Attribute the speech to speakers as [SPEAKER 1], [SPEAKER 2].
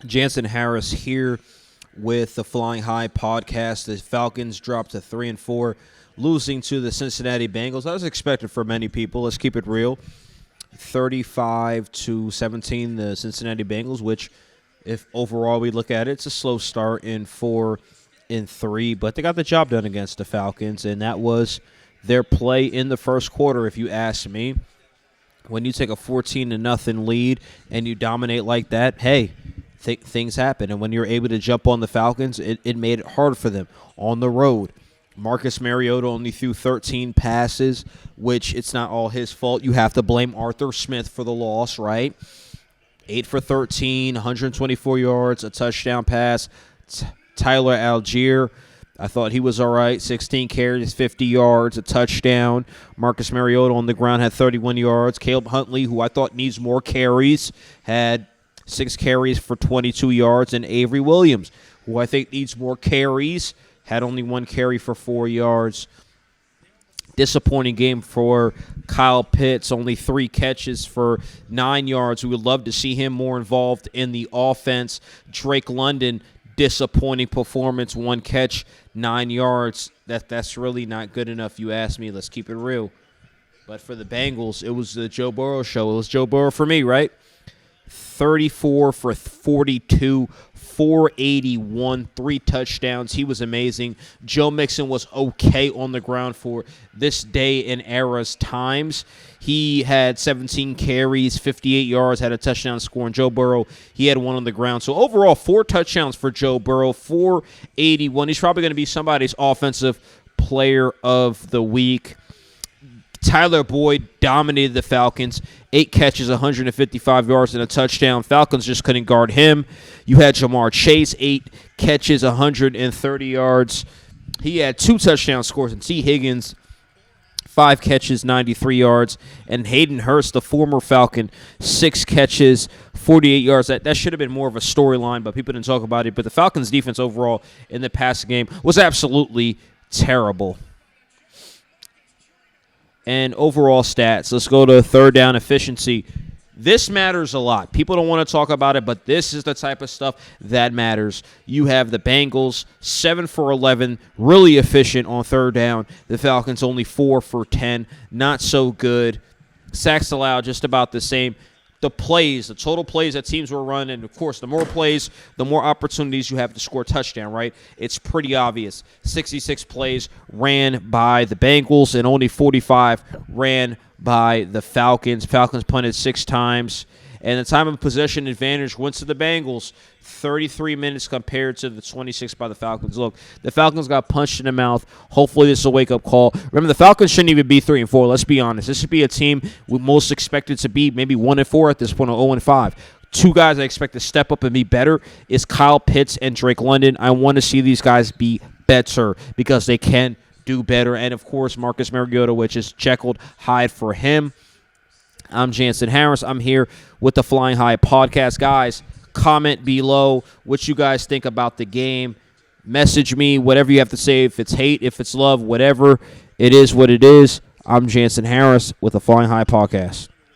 [SPEAKER 1] Jansen Harris here with the Flying High podcast. The Falcons dropped to 3-4, losing to the Cincinnati Bengals. That was expected for many people. Let's keep it real. 35-17, the Cincinnati Bengals, which, if overall we look at it, it's a slow start in 4-3, but they got the job done against the Falcons, and that was their play in the first quarter, if you ask me. When you take a 14-0 lead and you dominate like that, hey, things happen. And when you're able to jump on the Falcons, it made it hard for them on the road. Marcus Mariota only threw 13 passes, which it's not all his fault. You have to blame Arthur Smith for the loss, right? 8 for 13, 124 yards, a touchdown pass. Tyler Algier, I thought he was all right. 16 carries, 50 yards, a touchdown. Marcus Mariota on the ground had 31 yards. Caleb Huntley, who I thought needs more carries, had 6 carries for 22 yards. And Avery Williams, who I think needs more carries, had only 1 carry for 4 yards. Disappointing game for Kyle Pitts, only 3 catches for 9 yards. We would love to see him more involved in the offense. Drake London, disappointing performance, 1 catch, 9 yards. That's really not good enough, you ask me. Let's keep it real. But for the Bengals, it was the Joe Burrow show. It was Joe Burrow for me, right? 34 for 42, 481, 3 touchdowns. He was amazing. Joe Mixon was okay on the ground for this day and era's times. He had 17 carries, 58 yards, had a touchdown score. And Joe Burrow, he had 1 on the ground. So overall, 4 touchdowns for Joe Burrow, 481. He's probably going to be somebody's offensive player of the week. Tyler Boyd dominated the Falcons. 8 catches, 155 yards, and a touchdown. Falcons just couldn't guard him. You had Jamar Chase, 8 catches, 130 yards. He had 2 touchdown scores. And T. Higgins, 5 catches, 93 yards. And Hayden Hurst, the former Falcon, 6 catches, 48 yards. That should have been more of a storyline, but people didn't talk about it. But the Falcons' defense overall in the passing game was absolutely terrible. And overall stats, let's go to third down efficiency. This matters a lot. People don't want to talk about it, but this is the type of stuff that matters. You have the Bengals, 7 for 11, really efficient on third down. The Falcons only 4 for 10, not so good. Sacks allowed, just about the same. The plays, the total plays that teams were running, and of course, the more plays, the more opportunities you have to score a touchdown, right? It's pretty obvious. 66 plays ran by the Bengals, and only 45 ran by the Falcons. Falcons punted 6 times, and the time of possession advantage went to the Bengals. 33 minutes compared to the 26 by the Falcons. Look, the Falcons got punched in the mouth. Hopefully this is a wake-up call. Remember, the Falcons shouldn't even be 3-4. Let's be honest. This should be a team we most expected to be maybe 1-4 at this point, or 0-5. 2 guys I expect to step up and be better is Kyle Pitts and Drake London. I want to see these guys be better because they can do better. And, of course, Marcus Mariota, which is Jekyll Hyde for him. I'm Jansen Harris. I'm here with the Flying High podcast. Guys, comment below what you guys think about the game. Message me, whatever you have to say. If it's hate, if it's love, whatever. It is what it is. I'm Jansen Harris with the Flying High podcast.